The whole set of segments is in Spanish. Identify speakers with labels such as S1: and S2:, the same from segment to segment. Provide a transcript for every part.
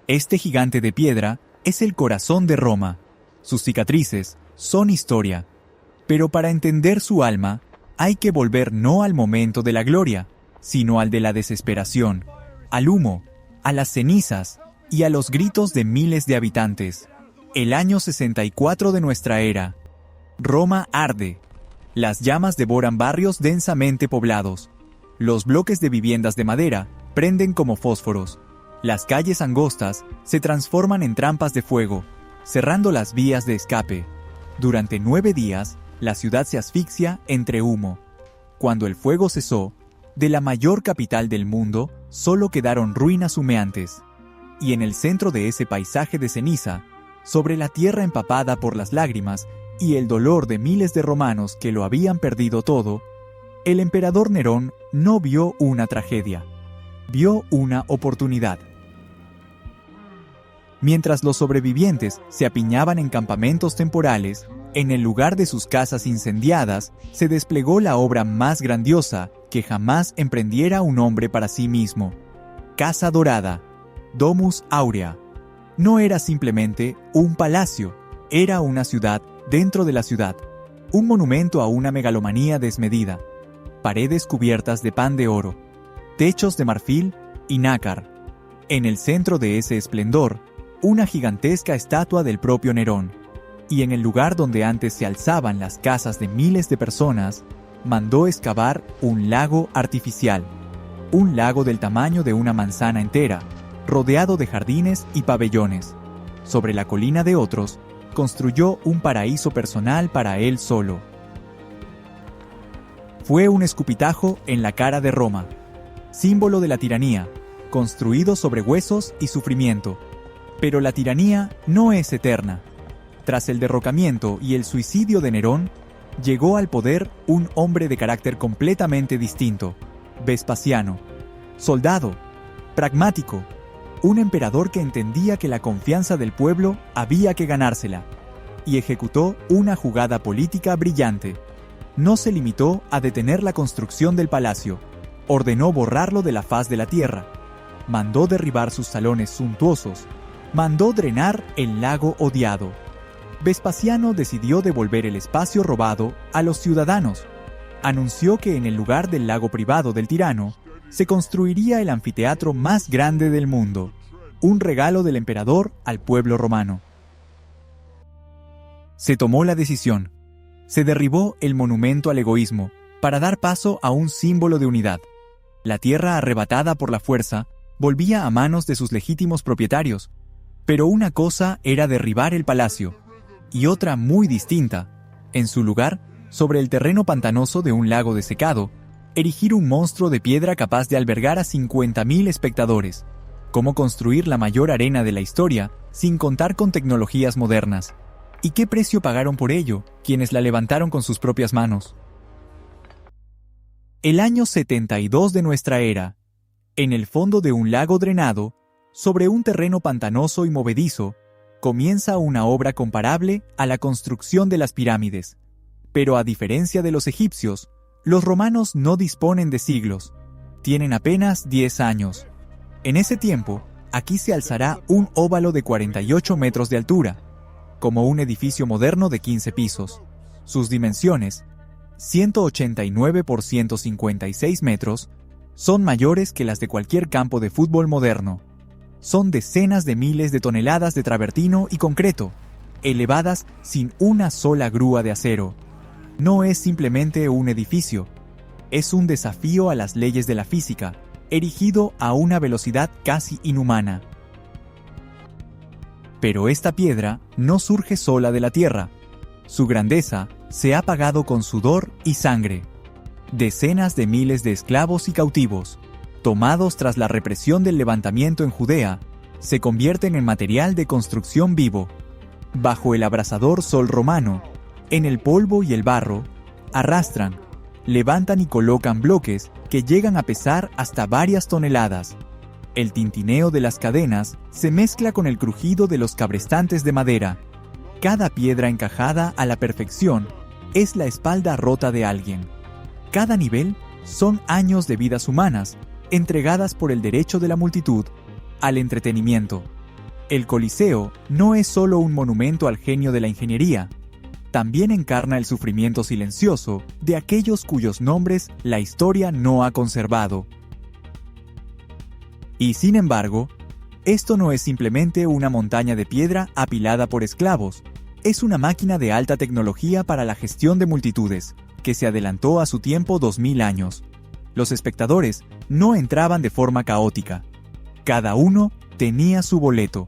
S1: Este gigante de piedra es el corazón de Roma. Sus cicatrices son historia. Pero para entender su alma, hay que volver no al momento de la gloria, sino al de la desesperación, al humo, a las cenizas y a los gritos de miles de habitantes. El año 64 de nuestra era. Roma arde. Las llamas devoran barrios densamente poblados. Los bloques de viviendas de madera prenden como fósforos. Las calles angostas se transforman en trampas de fuego, cerrando las vías de escape. Durante 9 días, la ciudad se asfixia entre humo. Cuando el fuego cesó, de la mayor capital del mundo solo quedaron ruinas humeantes. Y en el centro de ese paisaje de ceniza, sobre la tierra empapada por las lágrimas y el dolor de miles de romanos que lo habían perdido todo, el emperador Nerón no vio una tragedia, vio una oportunidad. Mientras los sobrevivientes se apiñaban en campamentos temporales, en el lugar de sus casas incendiadas, se desplegó la obra más grandiosa que jamás emprendiera un hombre para sí mismo. Casa Dorada, Domus Aurea. No era simplemente un palacio, era una ciudad dentro de la ciudad, un monumento a una megalomanía desmedida. Paredes cubiertas de pan de oro, techos de marfil y nácar. En el centro de ese esplendor, una gigantesca estatua del propio Nerón. Y en el lugar donde antes se alzaban las casas de miles de personas, mandó excavar un lago artificial. Un lago del tamaño de una manzana entera, rodeado de jardines y pabellones. Sobre la colina de otros, construyó un paraíso personal para él solo. Fue un escupitajo en la cara de Roma, símbolo de la tiranía, construido sobre huesos y sufrimiento. Pero la tiranía no es eterna. Tras el derrocamiento y el suicidio de Nerón, llegó al poder un hombre de carácter completamente distinto, Vespasiano. Soldado, pragmático, un emperador que entendía que la confianza del pueblo había que ganársela, y ejecutó una jugada política brillante. No se limitó a detener la construcción del palacio, ordenó borrarlo de la faz de la tierra, mandó derribar sus salones suntuosos, mandó drenar el lago odiado. Vespasiano decidió devolver el espacio robado a los ciudadanos. Anunció que en el lugar del lago privado del tirano se construiría el anfiteatro más grande del mundo, un regalo del emperador al pueblo romano. Se tomó la decisión. Se derribó el monumento al egoísmo para dar paso a un símbolo de unidad. La tierra arrebatada por la fuerza volvía a manos de sus legítimos propietarios. Pero una cosa era derribar el palacio, y otra muy distinta, en su lugar, sobre el terreno pantanoso de un lago desecado, erigir un monstruo de piedra capaz de albergar a 50.000 espectadores. ¿Cómo construir la mayor arena de la historia sin contar con tecnologías modernas? ¿Y qué precio pagaron por ello quienes la levantaron con sus propias manos? El año 72 de nuestra era. En el fondo de un lago drenado, sobre un terreno pantanoso y movedizo, comienza una obra comparable a la construcción de las pirámides. Pero a diferencia de los egipcios, los romanos no disponen de siglos, tienen apenas 10 años. En ese tiempo, aquí se alzará un óvalo de 48 metros de altura, como un edificio moderno de 15 pisos. Sus dimensiones, 189 por 156 metros, son mayores que las de cualquier campo de fútbol moderno. Son decenas de miles de toneladas de travertino y concreto, elevadas sin una sola grúa de acero. No es simplemente un edificio, es un desafío a las leyes de la física, erigido a una velocidad casi inhumana. Pero esta piedra no surge sola de la tierra. Su grandeza se ha pagado con sudor y sangre. Decenas de miles de esclavos y cautivos, tomados tras la represión del levantamiento en Judea, se convierten en material de construcción vivo. Bajo el abrasador sol romano, en el polvo y el barro, arrastran, levantan y colocan bloques que llegan a pesar hasta varias toneladas. El tintineo de las cadenas se mezcla con el crujido de los cabrestantes de madera. Cada piedra encajada a la perfección es la espalda rota de alguien. Cada nivel son años de vidas humanas entregadas por el derecho de la multitud al entretenimiento. El Coliseo no es solo un monumento al genio de la ingeniería, también encarna el sufrimiento silencioso de aquellos cuyos nombres la historia no ha conservado. Y sin embargo, esto no es simplemente una montaña de piedra apilada por esclavos, es una máquina de alta tecnología para la gestión de multitudes, que se adelantó a su tiempo 2000 años. Los espectadores no entraban de forma caótica. Cada uno tenía su boleto,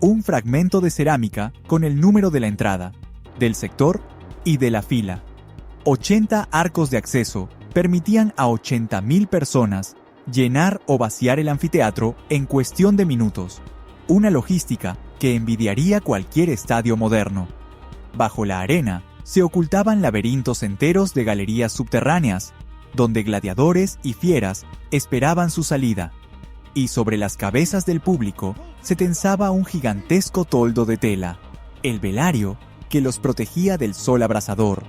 S1: un fragmento de cerámica con el número de la entrada, del sector y de la fila. 80 arcos de acceso permitían a 80.000 personas llenar o vaciar el anfiteatro en cuestión de minutos, una logística que envidiaría cualquier estadio moderno. Bajo la arena se ocultaban laberintos enteros de galerías subterráneas, donde gladiadores y fieras esperaban su salida, y sobre las cabezas del público se tensaba un gigantesco toldo de tela, el velario que los protegía del sol abrasador.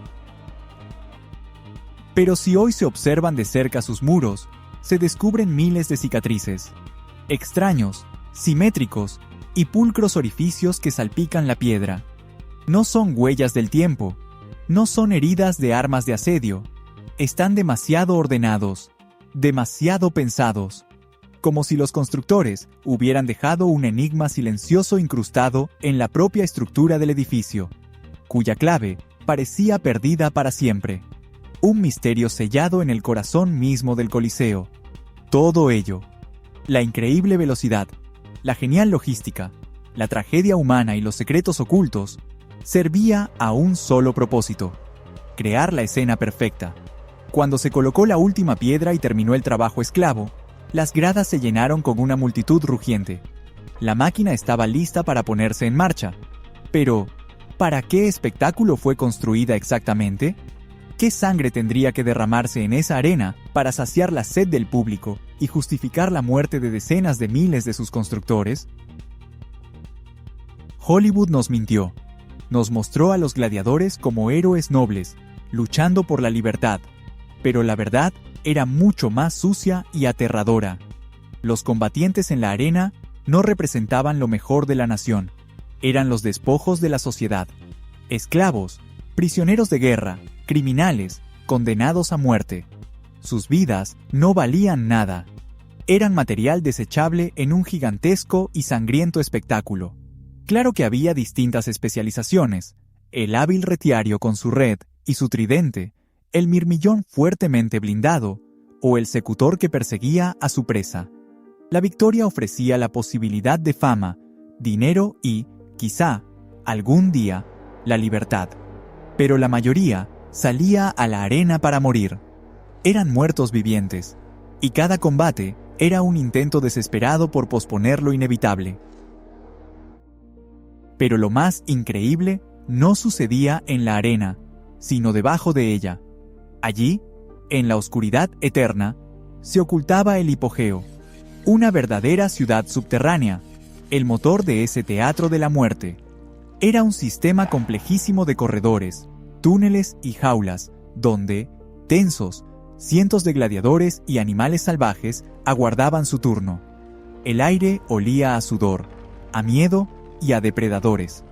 S1: Pero si hoy se observan de cerca sus muros, se descubren miles de cicatrices, extraños, simétricos y pulcros orificios que salpican la piedra. No son huellas del tiempo, no son heridas de armas de asedio, están demasiado ordenados, demasiado pensados, como si los constructores hubieran dejado un enigma silencioso incrustado en la propia estructura del edificio, cuya clave parecía perdida para siempre. Un misterio sellado en el corazón mismo del Coliseo. Todo ello, la increíble velocidad, la genial logística, la tragedia humana y los secretos ocultos, servía a un solo propósito: crear la escena perfecta. Cuando se colocó la última piedra y terminó el trabajo esclavo, las gradas se llenaron con una multitud rugiente. La máquina estaba lista para ponerse en marcha. Pero, ¿para qué espectáculo fue construida exactamente? ¿Qué sangre tendría que derramarse en esa arena para saciar la sed del público y justificar la muerte de decenas de miles de sus constructores? Hollywood nos mintió. Nos mostró a los gladiadores como héroes nobles, luchando por la libertad. Pero la verdad era mucho más sucia y aterradora. Los combatientes en la arena no representaban lo mejor de la nación. Eran los despojos de la sociedad. Esclavos, prisioneros de guerra, criminales, condenados a muerte. Sus vidas no valían nada. Eran material desechable en un gigantesco y sangriento espectáculo. Claro que había distintas especializaciones: el hábil retiario con su red y su tridente, el mirmillón fuertemente blindado, o el secutor que perseguía a su presa. La victoria ofrecía la posibilidad de fama, dinero y, quizá, algún día, la libertad. Pero la mayoría salía a la arena para morir. Eran muertos vivientes, y cada combate era un intento desesperado por posponer lo inevitable. Pero lo más increíble no sucedía en la arena, sino debajo de ella. Allí, en la oscuridad eterna, se ocultaba el hipogeo, una verdadera ciudad subterránea, el motor de ese teatro de la muerte. Era un sistema complejísimo de corredores, túneles y jaulas, donde, tensos, cientos de gladiadores y animales salvajes aguardaban su turno. El aire olía a sudor, a miedo y a depredadores.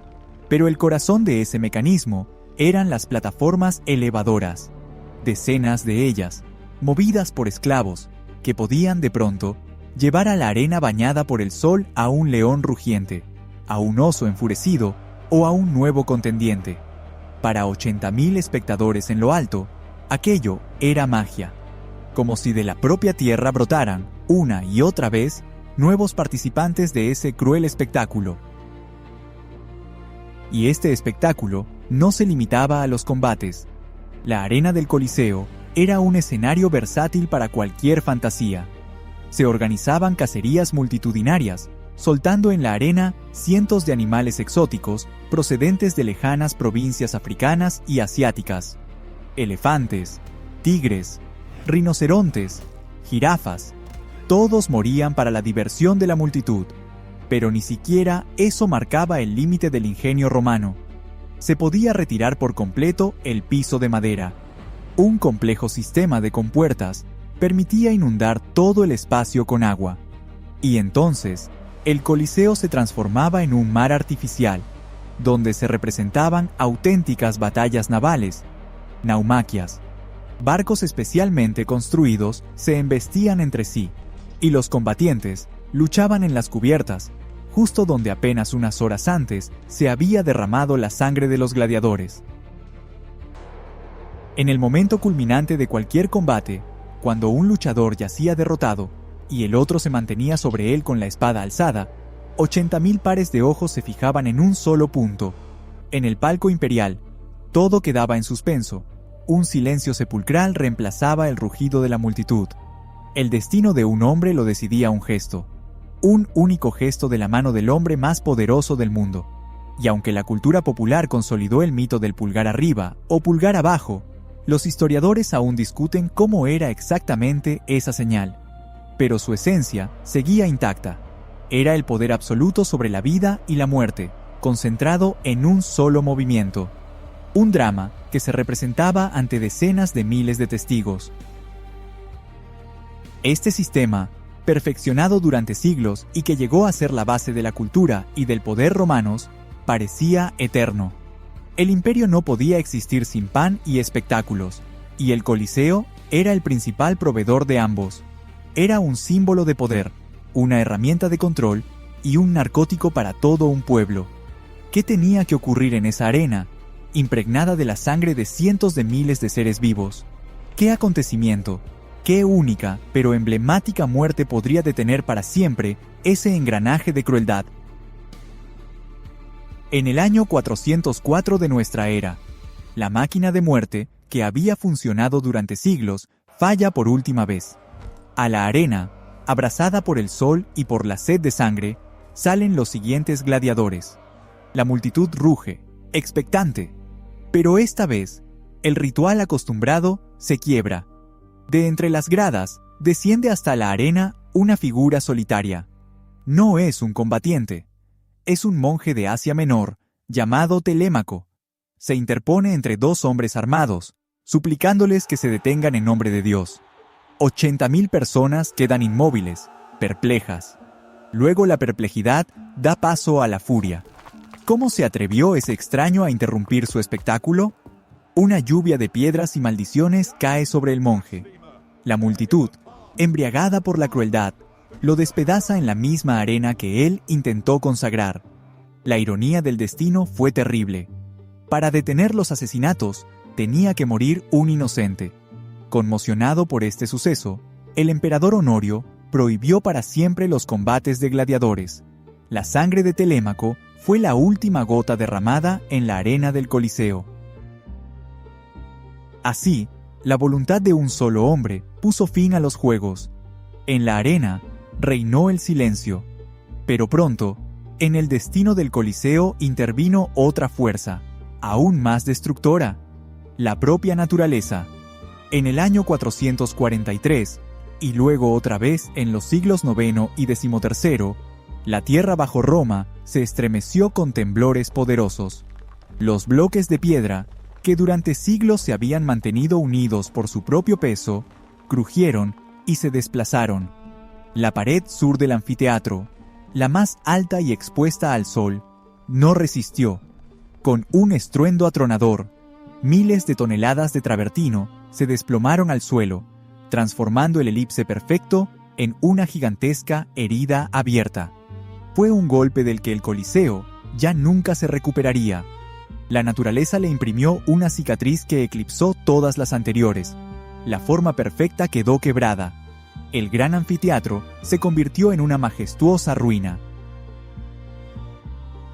S1: Pero el corazón de ese mecanismo eran las plataformas elevadoras, decenas de ellas, movidas por esclavos, que podían de pronto llevar a la arena bañada por el sol a un león rugiente, a un oso enfurecido o a un nuevo contendiente. Para 80.000 espectadores en lo alto, aquello era magia, como si de la propia tierra brotaran, una y otra vez, nuevos participantes de ese cruel espectáculo. Y este espectáculo no se limitaba a los combates. La arena del Coliseo era un escenario versátil para cualquier fantasía. Se organizaban cacerías multitudinarias, soltando en la arena cientos de animales exóticos procedentes de lejanas provincias africanas y asiáticas. Elefantes, tigres, rinocerontes, jirafas, todos morían para la diversión de la multitud. Pero ni siquiera eso marcaba el límite del ingenio romano. Se podía retirar por completo el piso de madera. Un complejo sistema de compuertas permitía inundar todo el espacio con agua. Y entonces, El Coliseo se transformaba en un mar artificial, donde se representaban auténticas batallas navales, naumaquias. Barcos especialmente construidos se embestían entre sí, y los combatientes luchaban en las cubiertas, justo donde apenas unas horas antes se había derramado la sangre de los gladiadores. En el momento culminante de cualquier combate, cuando un luchador yacía derrotado y el otro se mantenía sobre él con la espada alzada, 80.000 pares de ojos se fijaban en un solo punto. En el palco imperial, todo quedaba en suspenso. Un silencio sepulcral reemplazaba el rugido de la multitud. El destino de un hombre lo decidía un gesto. Un único gesto de la mano del hombre más poderoso del mundo. Y aunque la cultura popular consolidó el mito del pulgar arriba o pulgar abajo, los historiadores aún discuten cómo era exactamente esa señal. Pero su esencia seguía intacta. Era el poder absoluto sobre la vida y la muerte, concentrado en un solo movimiento. Un drama que se representaba ante decenas de miles de testigos. Este sistema, perfeccionado durante siglos y que llegó a ser la base de la cultura y del poder romanos, parecía eterno. El imperio no podía existir sin pan y espectáculos, y el Coliseo era el principal proveedor de ambos. Era un símbolo de poder, una herramienta de control y un narcótico para todo un pueblo. ¿Qué tenía que ocurrir en esa arena, impregnada de la sangre de cientos de miles de seres vivos? ¿Qué acontecimiento, qué única pero emblemática muerte podría detener para siempre ese engranaje de crueldad? En el año 404 de nuestra era, la máquina de muerte, que había funcionado durante siglos, falla por última vez. A la arena, abrasada por el sol y por la sed de sangre, salen los siguientes gladiadores. La multitud ruge, expectante. Pero esta vez, el ritual acostumbrado se quiebra. De entre las gradas, desciende hasta la arena una figura solitaria. No es un combatiente. Es un monje de Asia Menor, llamado Telémaco. Se interpone entre dos hombres armados, suplicándoles que se detengan en nombre de Dios. 80.000 personas quedan inmóviles, perplejas. Luego la perplejidad da paso a la furia. ¿Cómo se atrevió ese extraño a interrumpir su espectáculo? Una lluvia de piedras y maldiciones cae sobre el monje. La multitud, embriagada por la crueldad, lo despedaza en la misma arena que él intentó consagrar. La ironía del destino fue terrible. Para detener los asesinatos, tenía que morir un inocente. Conmocionado por este suceso, el emperador Honorio prohibió para siempre los combates de gladiadores. La sangre de Telémaco fue la última gota derramada en la arena del Coliseo. Así, la voluntad de un solo hombre puso fin a los juegos. En la arena reinó el silencio. Pero pronto, en el destino del Coliseo intervino otra fuerza, aún más destructora: la propia naturaleza. En el año 443, y luego otra vez en los siglos IX y XIII, la tierra bajo Roma se estremeció con temblores poderosos. Los bloques de piedra, que durante siglos se habían mantenido unidos por su propio peso, crujieron y se desplazaron. La pared sur del anfiteatro, la más alta y expuesta al sol, no resistió. Con un estruendo atronador, miles de toneladas de travertino se desplomaron al suelo, transformando el elipse perfecto en una gigantesca herida abierta. Fue un golpe del que el Coliseo ya nunca se recuperaría. La naturaleza le imprimió una cicatriz que eclipsó todas las anteriores. La forma perfecta quedó quebrada. El gran anfiteatro se convirtió en una majestuosa ruina.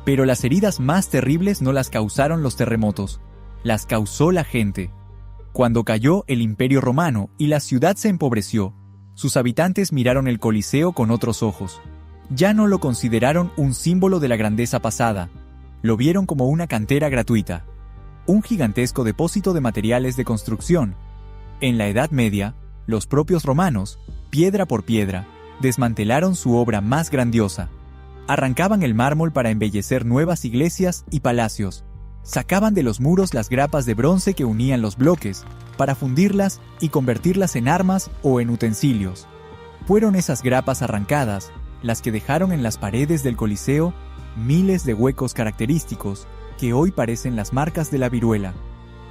S1: Pero las heridas más terribles no las causaron los terremotos, las causó la gente. Cuando cayó el Imperio Romano y la ciudad se empobreció, sus habitantes miraron el Coliseo con otros ojos. Ya no lo consideraron un símbolo de la grandeza pasada, lo vieron como una cantera gratuita, un gigantesco depósito de materiales de construcción. En la Edad Media, los propios romanos, piedra por piedra, desmantelaron su obra más grandiosa. Arrancaban el mármol para embellecer nuevas iglesias y palacios. Sacaban de los muros las grapas de bronce que unían los bloques, para fundirlas y convertirlas en armas o en utensilios. Fueron esas grapas arrancadas las que dejaron en las paredes del Coliseo miles de huecos característicos que hoy parecen las marcas de la viruela.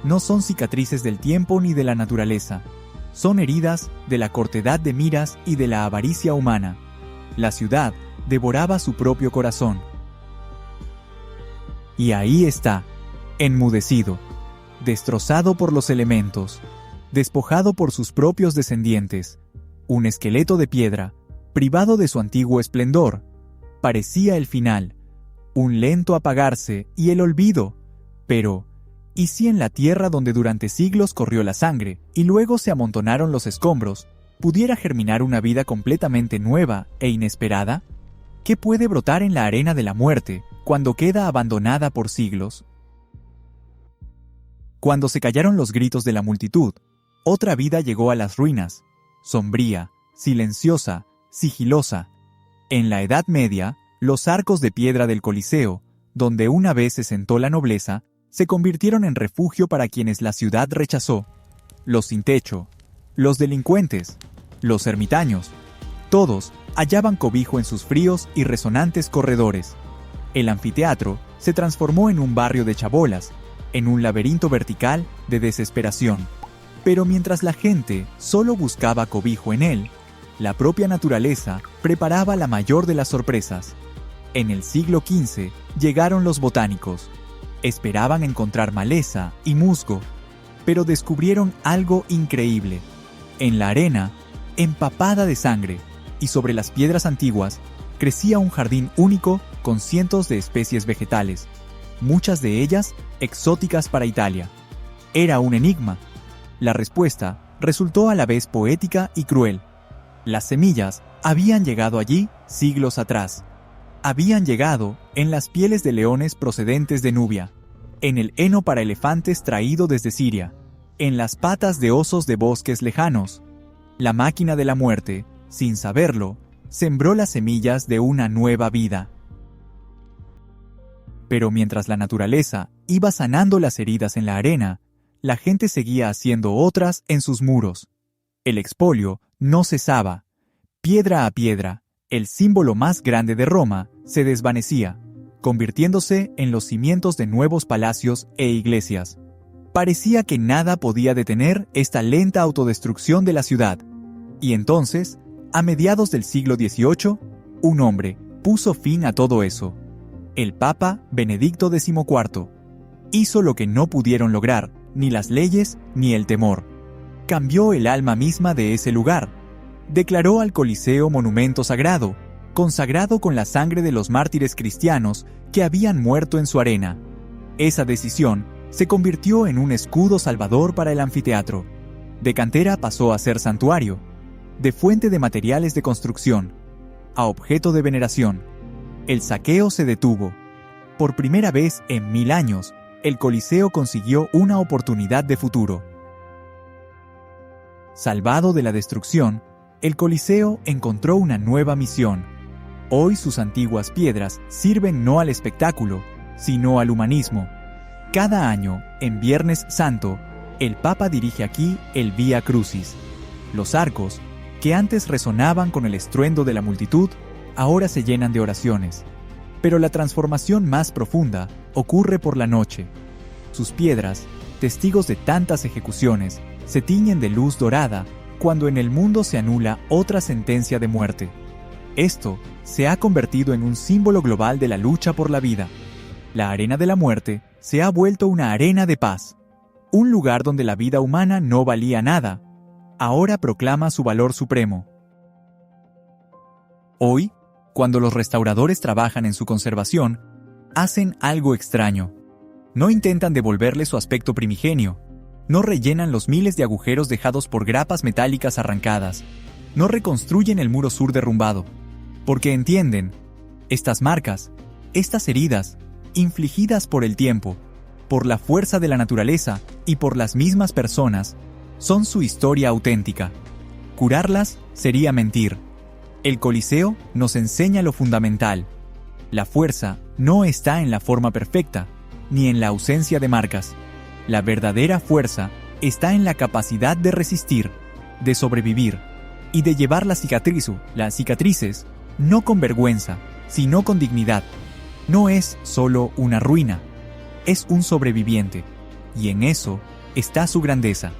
S1: No son cicatrices del tiempo ni de la naturaleza, son heridas de la cortedad de miras y de la avaricia humana. La ciudad devoraba su propio corazón. Y ahí está, enmudecido, destrozado por los elementos, despojado por sus propios descendientes, un esqueleto de piedra, privado de su antiguo esplendor. Parecía el final, un lento apagarse y el olvido. Pero, ¿y si en la tierra donde durante siglos corrió la sangre y luego se amontonaron los escombros, pudiera germinar una vida completamente nueva e inesperada? ¿Qué puede brotar en la arena de la muerte cuando queda abandonada por siglos? Cuando se callaron los gritos de la multitud, otra vida llegó a las ruinas, sombría, silenciosa, sigilosa. En la Edad Media, los arcos de piedra del Coliseo, donde una vez se sentó la nobleza, se convirtieron en refugio para quienes la ciudad rechazó. Los sin techo, los delincuentes, los ermitaños, todos hallaban cobijo en sus fríos y resonantes corredores. El anfiteatro se transformó en un barrio de chabolas, en un laberinto vertical de desesperación. Pero mientras la gente solo buscaba cobijo en él, la propia naturaleza preparaba la mayor de las sorpresas. En el siglo XV llegaron los botánicos. Esperaban encontrar maleza y musgo, pero descubrieron algo increíble. En la arena, empapada de sangre, y sobre las piedras antiguas, crecía un jardín único con cientos de especies vegetales, muchas de ellas exóticas para Italia. Era un enigma. La respuesta resultó a la vez poética y cruel. Las semillas habían llegado allí siglos atrás. Habían llegado en las pieles de leones procedentes de Nubia, en el heno para elefantes traído desde Siria, en las patas de osos de bosques lejanos. La máquina de la muerte, sin saberlo, sembró las semillas de una nueva vida. Pero mientras la naturaleza iba sanando las heridas en la arena, la gente seguía haciendo otras en sus muros. El expolio no cesaba. Piedra a piedra, el símbolo más grande de Roma se desvanecía, convirtiéndose en los cimientos de nuevos palacios e iglesias. Parecía que nada podía detener esta lenta autodestrucción de la ciudad. Y entonces, a mediados del siglo XVIII, un hombre puso fin a todo eso. El Papa Benedicto XIV hizo lo que no pudieron lograr ni las leyes ni el temor. Cambió el alma misma de ese lugar. Declaró al Coliseo monumento sagrado, consagrado con la sangre de los mártires cristianos que habían muerto en su arena. Esa decisión se convirtió en un escudo salvador para el anfiteatro. De cantera pasó a ser santuario, de fuente de materiales de construcción, a objeto de veneración. El saqueo se detuvo. Por primera vez en 1000 años, el Coliseo consiguió una oportunidad de futuro. Salvado de la destrucción, el Coliseo encontró una nueva misión. Hoy sus antiguas piedras sirven no al espectáculo, sino al humanismo. Cada año, en Viernes Santo, el Papa dirige aquí el Vía Crucis. Los arcos, que antes resonaban con el estruendo de la multitud, ahora se llenan de oraciones. Pero la transformación más profunda ocurre por la noche. Sus piedras, testigos de tantas ejecuciones, se tiñen de luz dorada cuando en el mundo se anula otra sentencia de muerte. Esto se ha convertido en un símbolo global de la lucha por la vida. La arena de la muerte se ha vuelto una arena de paz. Un lugar donde la vida humana no valía nada, ahora proclama su valor supremo. Hoy, cuando los restauradores trabajan en su conservación, hacen algo extraño. No intentan devolverle su aspecto primigenio. No rellenan los miles de agujeros dejados por grapas metálicas arrancadas. No reconstruyen el muro sur derrumbado. Porque entienden, estas marcas, estas heridas, infligidas por el tiempo, por la fuerza de la naturaleza y por las mismas personas, son su historia auténtica. Curarlas sería mentir. El Coliseo nos enseña lo fundamental. La fuerza no está en la forma perfecta, ni en la ausencia de marcas. La verdadera fuerza está en la capacidad de resistir, de sobrevivir y de llevar las cicatrices no con vergüenza, sino con dignidad. No es solo una ruina, es un sobreviviente, y en eso está su grandeza.